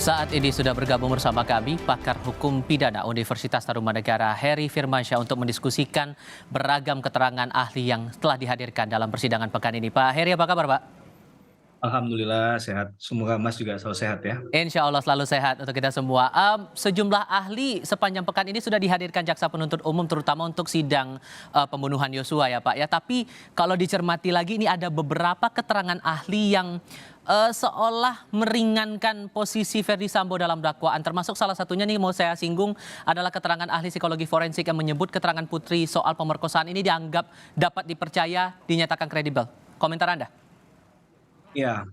Saat ini sudah bergabung bersama kami pakar hukum pidana Universitas Tarumanegara Heri Firmansyah untuk mendiskusikan beragam keterangan ahli yang telah dihadirkan dalam persidangan pekan ini. Pak Heri, apa kabar, Pak? Alhamdulillah sehat. Semoga Mas juga selalu sehat ya. Insya Allah selalu sehat untuk kita semua. Sejumlah ahli sepanjang pekan ini sudah dihadirkan jaksa penuntut umum terutama untuk sidang pembunuhan Yosua ya Pak ya. Tapi kalau dicermati lagi ini ada beberapa keterangan ahli yang seolah meringankan posisi Verdi Sambo dalam dakwaan. Termasuk salah satunya nih mau saya singgung adalah keterangan ahli psikologi forensik yang menyebut keterangan Putri soal pemerkosaan ini dianggap dapat dipercaya, dinyatakan kredibel. Komentar Anda? Ya,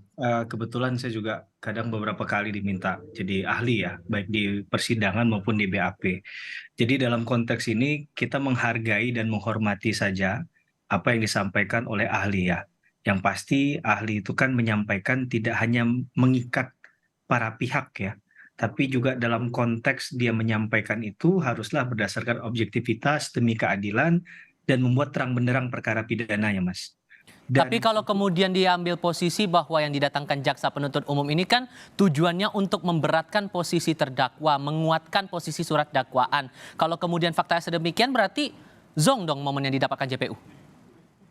kebetulan saya juga kadang beberapa kali diminta jadi ahli ya, baik di persidangan maupun di BAP. Jadi dalam konteks ini kita menghargai dan menghormati saja apa yang disampaikan oleh ahli ya. Yang pasti ahli itu kan menyampaikan tidak hanya mengikat para pihak ya, tapi juga dalam konteks dia menyampaikan itu haruslah berdasarkan objektivitas demi keadilan dan membuat terang benderang perkara pidananya, Mas. Tapi Dan kalau kemudian diambil posisi bahwa yang didatangkan jaksa penuntut umum ini kan tujuannya untuk memberatkan posisi terdakwa, menguatkan posisi surat dakwaan. Kalau kemudian faktanya sedemikian berarti zong dong momen yang didapatkan JPU.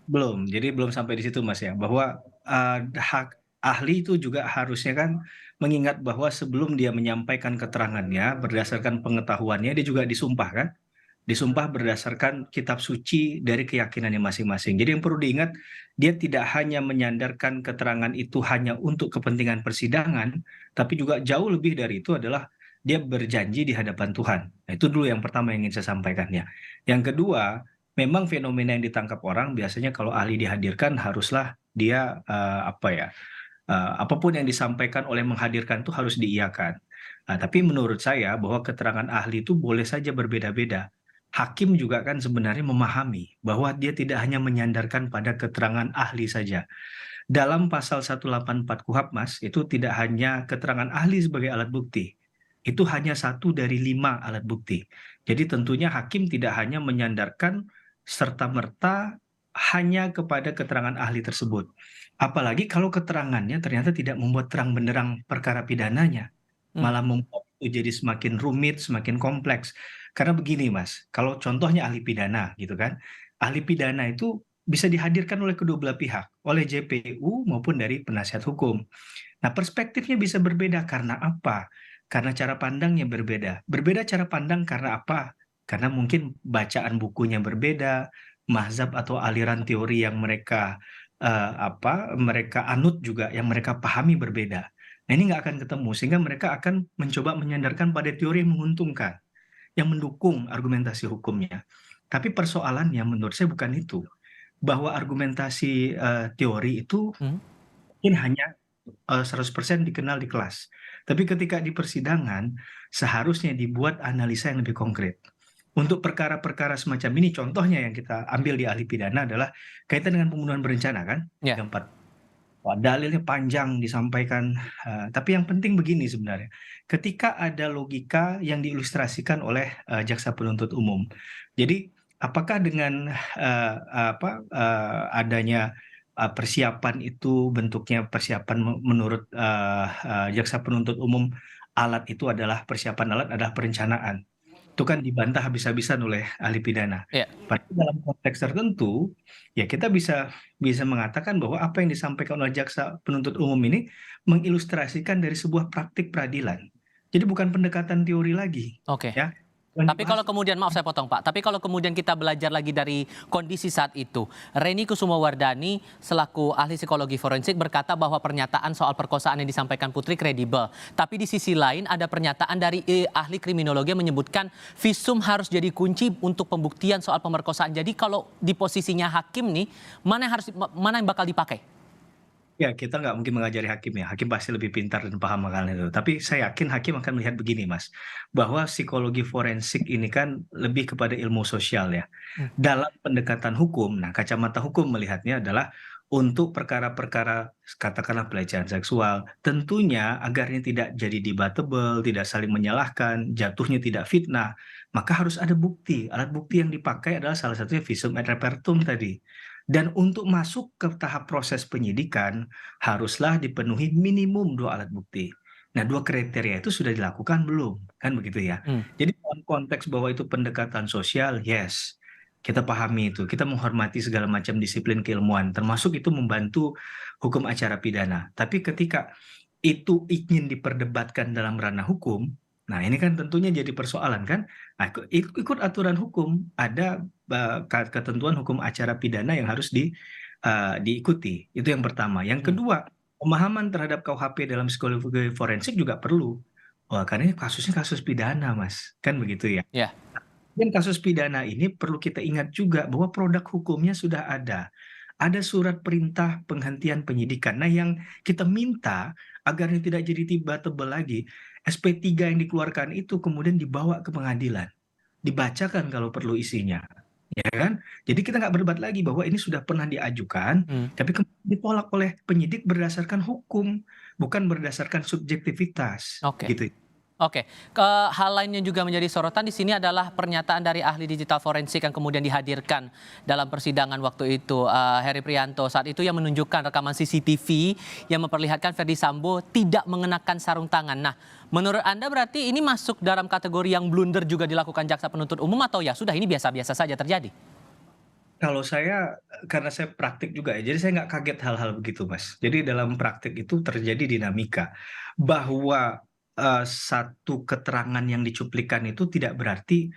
belum, jadi belum sampai di situ Mas ya, bahwa hak ahli itu juga harusnya kan mengingat bahwa sebelum dia menyampaikan keterangannya berdasarkan pengetahuannya dia juga disumpah kan, disumpah berdasarkan kitab suci dari keyakinannya masing-masing. Jadi yang perlu diingat, dia tidak hanya menyandarkan keterangan itu hanya untuk kepentingan persidangan, tapi juga jauh lebih dari itu adalah dia berjanji di hadapan Tuhan. Nah, itu dulu yang pertama yang ingin saya sampaikan ya. Yang kedua, memang fenomena yang ditangkap orang biasanya kalau ahli dihadirkan haruslah dia apapun yang disampaikan oleh menghadirkan itu harus diiyakan. Nah, tapi menurut saya bahwa keterangan ahli itu boleh saja berbeda-beda. Hakim juga kan sebenarnya memahami bahwa dia tidak hanya menyandarkan pada keterangan ahli saja. Dalam pasal 184 KUHP, Mas, itu tidak hanya keterangan ahli sebagai alat bukti. Itu hanya satu dari 5 alat bukti. Jadi tentunya hakim tidak hanya menyandarkan serta-merta hanya kepada keterangan ahli tersebut. Apalagi kalau keterangannya ternyata tidak membuat terang benderang perkara pidananya, Hmm. malah membuat itu jadi semakin rumit, semakin kompleks. Karena begini, Mas, kalau contohnya ahli pidana gitu kan, ahli pidana itu bisa dihadirkan oleh kedua belah pihak, oleh JPU maupun dari penasihat hukum. Nah, perspektifnya bisa berbeda karena apa? Karena cara pandangnya berbeda. Berbeda cara pandang karena apa? Karena mungkin bacaan bukunya berbeda, mazhab atau aliran teori yang mereka anut juga, yang mereka pahami berbeda. Nah, ini nggak akan ketemu, sehingga mereka akan mencoba menyandarkan pada teori yang menguntungkan, yang mendukung argumentasi hukumnya. Tapi persoalannya menurut saya bukan itu, bahwa argumentasi teori itu Hmm. mungkin hanya 100% dikenal di kelas. Tapi ketika di persidangan, seharusnya dibuat analisa yang lebih konkret. Untuk perkara-perkara semacam ini, contohnya yang kita ambil di ahli pidana adalah kaitan dengan pembunuhan berencana kan, Ya. 34. Wah, dalilnya panjang disampaikan, tapi yang penting begini sebenarnya, ketika ada logika yang diilustrasikan oleh jaksa penuntut umum. Jadi apakah dengan adanya persiapan itu bentuknya persiapan menurut jaksa penuntut umum, alat itu adalah persiapan alat adalah perencanaan. Itu kan dibantah habis-habisan oleh ahli pidana. Ya. Padahal dalam konteks tertentu, ya kita bisa bisa mengatakan bahwa apa yang disampaikan oleh jaksa penuntut umum ini mengilustrasikan dari sebuah praktik peradilan. Jadi bukan pendekatan teori lagi, Oke. ya. Yang Tapi dibahas kalau kemudian, maaf saya potong Pak, tapi kalau kemudian kita belajar lagi dari kondisi saat itu, Reni Kusumawardani selaku ahli psikologi forensik berkata bahwa pernyataan soal perkosaan yang disampaikan Putri kredibel. Tapi di sisi lain ada pernyataan dari ahli kriminologi yang menyebutkan visum harus jadi kunci untuk pembuktian soal pemerkosaan. Jadi kalau di posisinya hakim nih, mana yang bakal dipakai? Ya, kita nggak mungkin mengajari hakim ya. Hakim pasti lebih pintar dan paham akan itu. Tapi saya yakin hakim akan melihat begini, Mas, bahwa psikologi forensik ini kan lebih kepada ilmu sosial ya. Hmm. Dalam pendekatan hukum, nah kacamata hukum melihatnya adalah untuk perkara-perkara katakanlah pelecehan seksual, tentunya agarnya tidak jadi debatable, tidak saling menyalahkan, jatuhnya tidak fitnah, maka harus ada bukti. Alat bukti yang dipakai adalah salah satunya visum et repertum tadi. Dan untuk masuk ke tahap proses penyidikan, haruslah dipenuhi minimum 2 alat bukti. Nah, 2 kriteria itu sudah dilakukan belum? Kan begitu ya. Hmm. Jadi dalam konteks bahwa itu pendekatan sosial, yes, kita pahami itu. Kita menghormati segala macam disiplin keilmuan, termasuk itu membantu hukum acara pidana. Tapi ketika itu ingin diperdebatkan dalam ranah hukum, nah ini kan tentunya jadi persoalan kan. Nah, ikut aturan hukum, ada ketentuan hukum acara pidana yang harus diikuti. Itu yang pertama. Yang Hmm. kedua, pemahaman terhadap KUHP dalam psikologi forensik juga perlu. Wah, karena ini kasusnya kasus pidana, Mas. Kan begitu ya. Ya. Dan kasus pidana ini perlu kita ingat juga bahwa produk hukumnya sudah ada. Ada surat perintah penghentian penyidikan. Nah, yang kita minta agar ini tidak jadi tiba tebal lagi, SP3 yang dikeluarkan itu kemudian dibawa ke pengadilan. Dibacakan kalau perlu isinya. Ya kan? Jadi kita nggak berdebat lagi bahwa ini sudah pernah diajukan, Hmm. tapi kemudian ditolak oleh penyidik berdasarkan hukum, bukan berdasarkan subjektivitas. Oke. Gitu. Oke, hal lain yang juga menjadi sorotan di sini adalah pernyataan dari ahli digital forensik yang kemudian dihadirkan dalam persidangan waktu itu, Heri Prianto. Saat itu yang menunjukkan rekaman CCTV yang memperlihatkan Ferdy Sambo tidak mengenakan sarung tangan. Nah, menurut Anda berarti ini masuk dalam kategori yang blunder juga dilakukan jaksa penuntut umum atau ya sudah ini biasa-biasa saja terjadi? Kalau saya, karena saya praktik juga ya, jadi saya nggak kaget hal-hal begitu, Mas. Jadi dalam praktik itu terjadi dinamika bahwa satu keterangan yang dicuplikan itu tidak berarti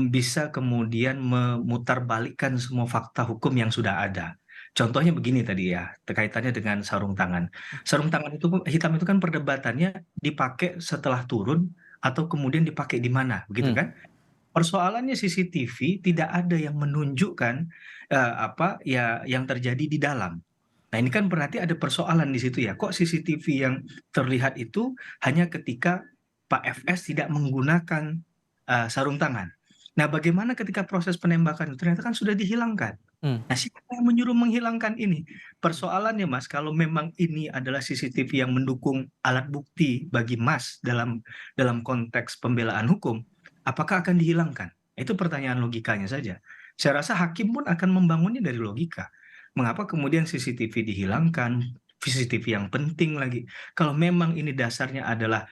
bisa kemudian memutarbalikkan semua fakta hukum yang sudah ada. Contohnya begini tadi ya, kaitannya dengan sarung tangan. Sarung tangan itu hitam itu kan perdebatannya dipakai setelah turun atau kemudian dipakai di mana, begitu Hmm. kan? Persoalannya CCTV tidak ada yang menunjukkan, apa, ya yang terjadi di dalam. Nah, ini kan berarti ada persoalan di situ ya, kok CCTV yang terlihat itu hanya ketika Pak FS tidak menggunakan, sarung tangan. Nah, bagaimana ketika proses penembakan itu ternyata kan sudah dihilangkan. Hmm. Nah, siapa yang menyuruh menghilangkan ini? Persoalannya Mas, kalau memang ini adalah CCTV yang mendukung alat bukti bagi Mas dalam konteks pembelaan hukum, apakah akan dihilangkan? Itu pertanyaan logikanya saja. Saya rasa hakim pun akan membangunnya dari logika. Mengapa kemudian CCTV dihilangkan? CCTV yang penting lagi. Kalau memang ini dasarnya adalah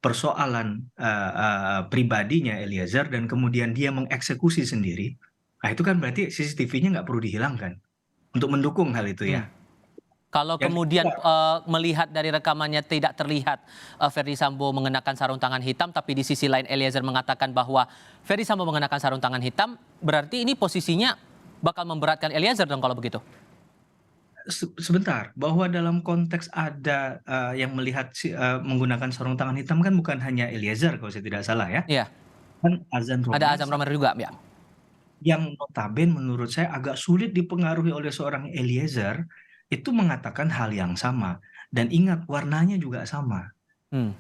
persoalan pribadinya Eliezer dan kemudian dia mengeksekusi sendiri, nah itu kan berarti CCTV-nya nggak perlu dihilangkan untuk mendukung hal itu Hmm. ya. Kalau Yang kemudian kedua, melihat dari rekamannya tidak terlihat Ferdy Sambo mengenakan sarung tangan hitam, tapi di sisi lain Eliezer mengatakan bahwa Ferdy Sambo mengenakan sarung tangan hitam, berarti ini posisinya bakal memberatkan Eliezer dong kalau begitu? sebentar, bahwa dalam konteks ada yang melihat menggunakan sarung tangan hitam kan bukan hanya Eliezer kalau saya tidak salah ya, Iya, kan Azan ada Romer Azam Romer juga, ya. yang notabene menurut saya agak sulit dipengaruhi oleh seorang Eliezer itu mengatakan hal yang sama dan ingat warnanya juga sama. Hmm,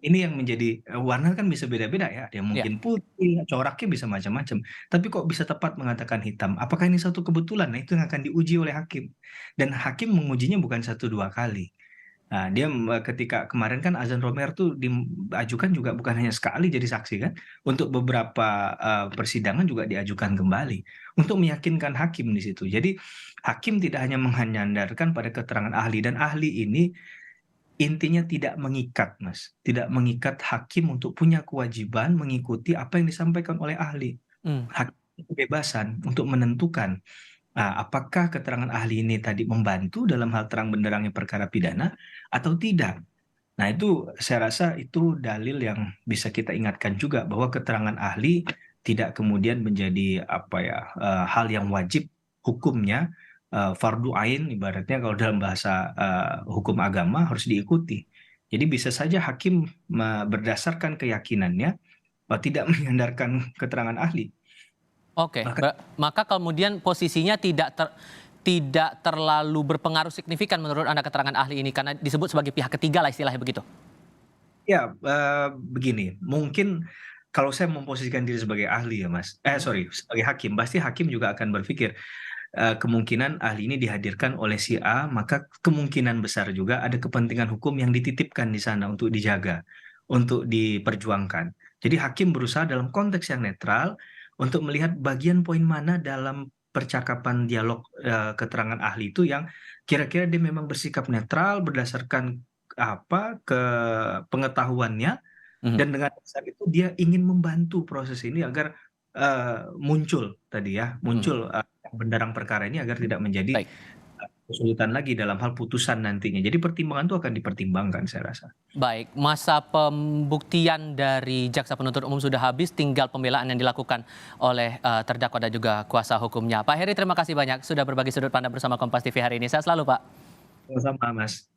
Ini yang menjadi warna kan bisa beda-beda ya, ada yang iya. mungkin putih, coraknya bisa macam-macam. Tapi kok bisa tepat mengatakan hitam? Apakah ini satu kebetulan? Nah, itu yang akan diuji oleh hakim. Dan hakim mengujinya bukan satu dua kali. Nah, dia ketika kemarin kan Azan Romer tuh diajukan juga bukan hanya sekali jadi saksi kan, untuk beberapa persidangan juga diajukan kembali untuk meyakinkan hakim di situ. Jadi hakim tidak hanya menghandarkan pada keterangan ahli dan ahli ini intinya tidak mengikat, Mas. Tidak mengikat hakim untuk punya kewajiban mengikuti apa yang disampaikan oleh ahli. Hmm. Hakim punya kebebasan untuk menentukan apakah keterangan ahli ini tadi membantu dalam hal terang benderangnya perkara pidana atau tidak. Nah, itu saya rasa itu dalil yang bisa kita ingatkan juga bahwa keterangan ahli tidak kemudian menjadi apa ya hal yang wajib hukumnya fardu ain ibaratnya kalau dalam bahasa hukum agama harus diikuti. Jadi bisa saja hakim berdasarkan keyakinannya tidak mengandalkan keterangan ahli. Oke, Maka maka kemudian posisinya tidak terlalu berpengaruh signifikan menurut Anda keterangan ahli ini karena disebut sebagai pihak ketiga lah istilahnya begitu. ya begini, mungkin kalau saya memposisikan diri sebagai ahli ya Mas, sorry sebagai hakim, pasti hakim juga akan berpikir kemungkinan ahli ini dihadirkan oleh si A, maka kemungkinan besar juga ada kepentingan hukum yang dititipkan di sana untuk dijaga, untuk diperjuangkan. Jadi hakim berusaha dalam konteks yang netral untuk melihat bagian poin mana dalam percakapan dialog keterangan ahli itu yang kira-kira dia memang bersikap netral berdasarkan ke pengetahuannya, Mhm. dan dengan dasar itu dia ingin membantu proses ini agar muncul tadi ya, Mhm. muncul benderang perkara ini agar tidak menjadi Baik. kesulitan lagi dalam hal putusan nantinya. Jadi pertimbangan itu akan dipertimbangkan saya rasa. Baik, masa pembuktian dari jaksa penuntut umum sudah habis, tinggal pembelaan yang dilakukan oleh terdakwa dan juga kuasa hukumnya. Pak Heri, terima kasih banyak sudah berbagi sudut pandang bersama Kompas TV hari ini. Sehat selalu, Pak. Sama-sama Mas.